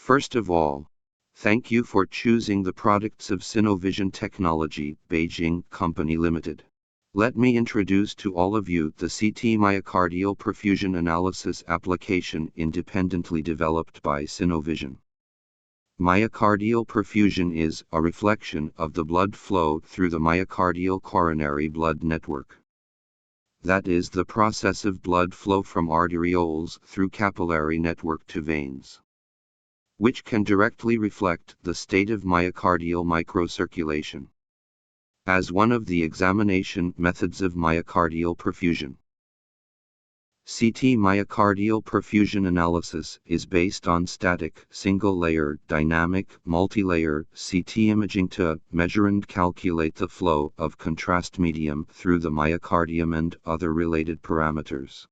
First of all, thank you for choosing the products of Sinovision Technology, Beijing Company Limited. Let me introduce to all of you the CT myocardial perfusion analysis application independently developed by Sinovision. Myocardial perfusion is a reflection of the blood flow through the myocardial coronary blood network. That is the process of blood flow from arterioles through capillary network to veins, which can directly reflect the state of myocardial microcirculation as one of the examination methods of myocardial perfusion. CT myocardial perfusion analysis is based on static, single-layer, dynamic, multi-layer CT imaging to measure and calculate the flow of contrast medium through the myocardium and other related parameters,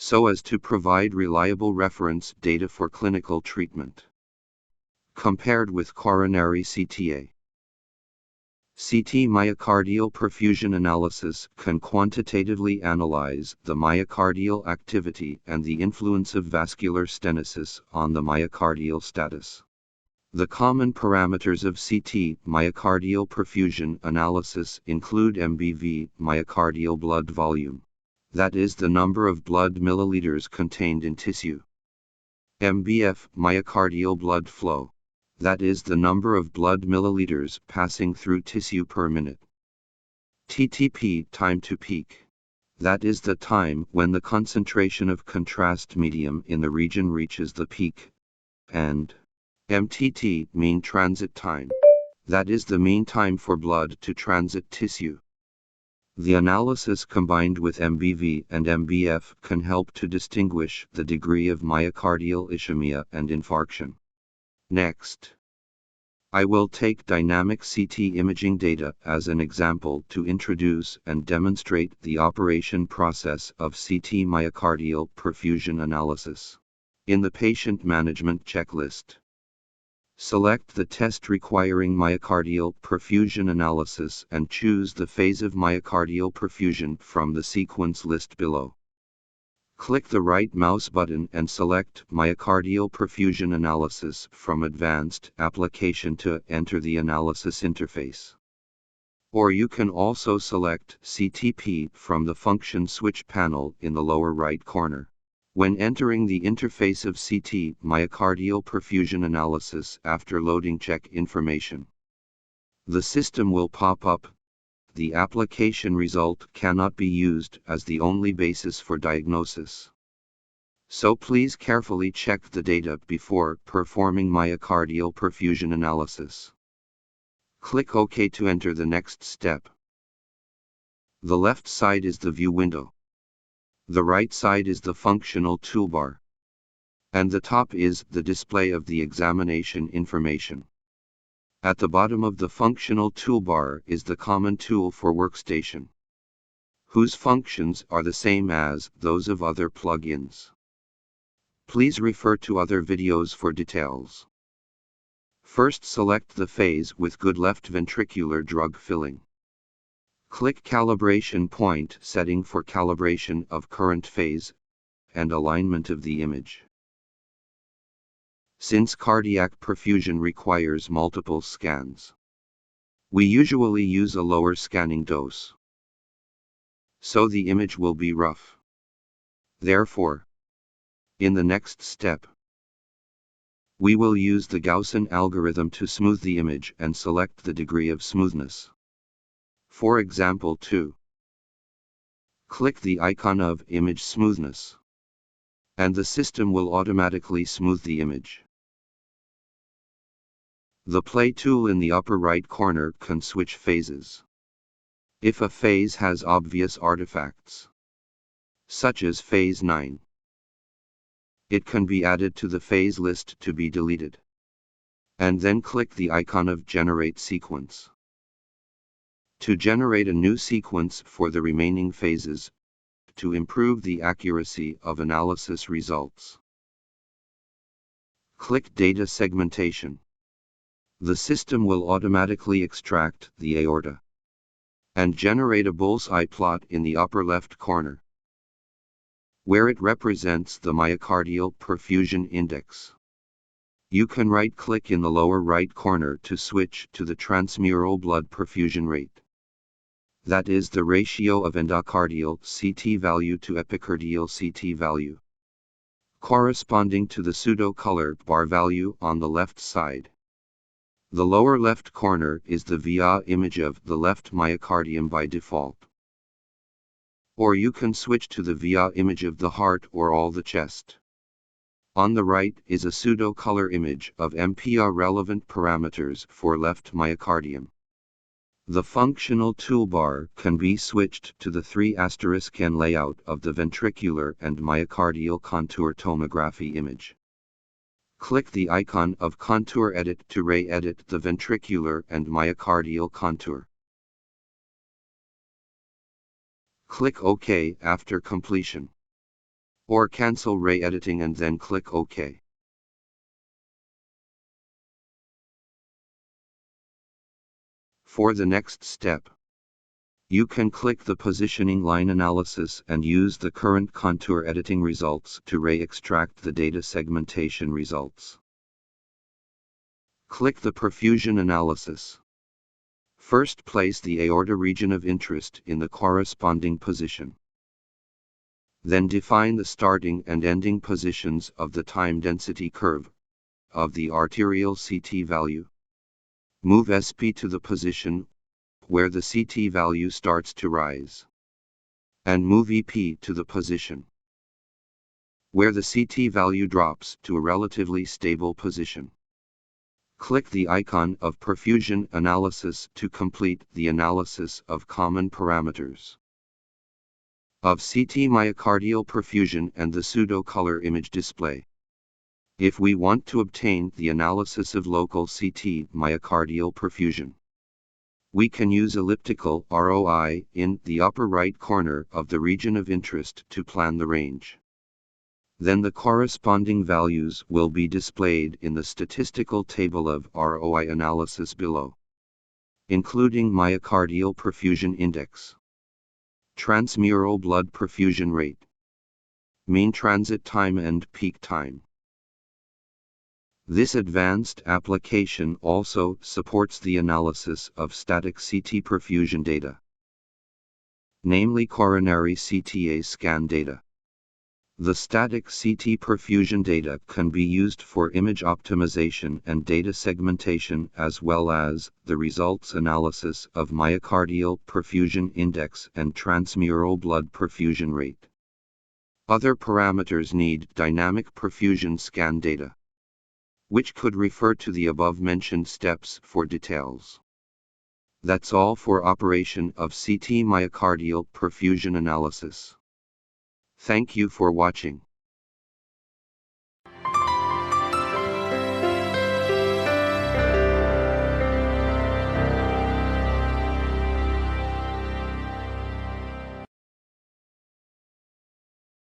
so as to provide reliable reference data for clinical treatment. Compared with coronary CTA, CT myocardial perfusion analysis can quantitatively analyze the myocardial activity and the influence of vascular stenosis on the myocardial status. The common parameters of CT myocardial perfusion analysis include MBV, myocardial blood volume, that is the number of blood milliliters contained in tissue; MBF, myocardial blood flow, that is the number of blood milliliters passing through tissue per minute; TTP, time to peak, that is the time when the concentration of contrast medium in the region reaches the peak; and MTT, mean transit time, that is the mean time for blood to transit tissue. The analysis combined with MBV and MBF can help to distinguish the degree of myocardial ischemia and infarction. Next, I will take dynamic CT imaging data as an example to introduce and demonstrate the operation process of CT myocardial perfusion analysis. In the patient management checklist, select the test requiring myocardial perfusion analysis and choose the phase of myocardial perfusion from the sequence list below. Click the right mouse button and select Myocardial Perfusion Analysis from Advanced Application to enter the analysis interface. Or you can also select CTP from the function switch panel in the lower right corner. When entering the interface of CT myocardial perfusion analysis after loading check information, the system will pop up. The application result cannot be used as the only basis for diagnosis, so please carefully check the data before performing myocardial perfusion analysis. Click OK to enter the next step. The left side is the view window, the right side is the functional toolbar, and the top is the display of the examination information. At the bottom of the functional toolbar is the common tool for workstation, whose functions are the same as those of other plugins. Please refer to other videos for details. First, select the phase with good left ventricular drug filling. Click Calibration Point setting for calibration of current phase and alignment of the image. Since cardiac perfusion requires multiple scans, we usually use a lower scanning dose, so the image will be rough. Therefore, in the next step, we will use the Gaussian algorithm to smooth the image and select the degree of smoothness. For example 2. Click the icon of Image Smoothness, and the system will automatically smooth the image. The play tool in the upper right corner can switch phases. If a phase has obvious artifacts, such as phase 9, it can be added to the phase list to be deleted. And then click the icon of Generate Sequence to generate a new sequence for the remaining phases, to improve the accuracy of analysis results. Click Data Segmentation. The system will automatically extract the aorta and generate a bullseye plot in the upper left corner, where it represents the myocardial perfusion index. You can right-click in the lower right corner to switch to the transmural blood perfusion rate. That is the ratio of endocardial CT value to epicardial CT value, corresponding to the pseudo-color bar value on the left side. The lower left corner is the VIA image of the left myocardium by default. Or you can switch to the VIA image of the heart or all the chest. On the right is a pseudo-color image of MPR relevant parameters for left myocardium. The functional toolbar can be switched to the 3*N layout of the ventricular and myocardial contour tomography image. Click the icon of Contour Edit to re-edit the ventricular and myocardial contour. Click OK after completion. Or cancel re-editing and then click OK. For the next step, you can click the positioning line analysis and use the current contour editing results to re-extract the data segmentation results. Click the perfusion analysis. First, place the aorta region of interest in the corresponding position. Then define the starting and ending positions of the time density curve of the arterial CT value. Move SP to the position where the CT value starts to rise, and move EP to the position where the CT value drops to a relatively stable position. Click the icon of Perfusion Analysis to complete the analysis of common parameters of CT myocardial perfusion and the pseudo-color image display. If we want to obtain the analysis of local CT myocardial perfusion, we can use elliptical ROI in the upper right corner of the region of interest to plan the range. Then the corresponding values will be displayed in the statistical table of ROI analysis below, including myocardial perfusion index, transmural blood perfusion rate, mean transit time and peak time. This advanced application also supports the analysis of static CT perfusion data, namely coronary CTA scan data. The static CT perfusion data can be used for image optimization and data segmentation as well as the results analysis of myocardial perfusion index and transmural blood perfusion rate. Other parameters need dynamic perfusion scan data, which could refer to the above-mentioned steps for details. That's all for operation of CT myocardial perfusion analysis. Thank you for watching.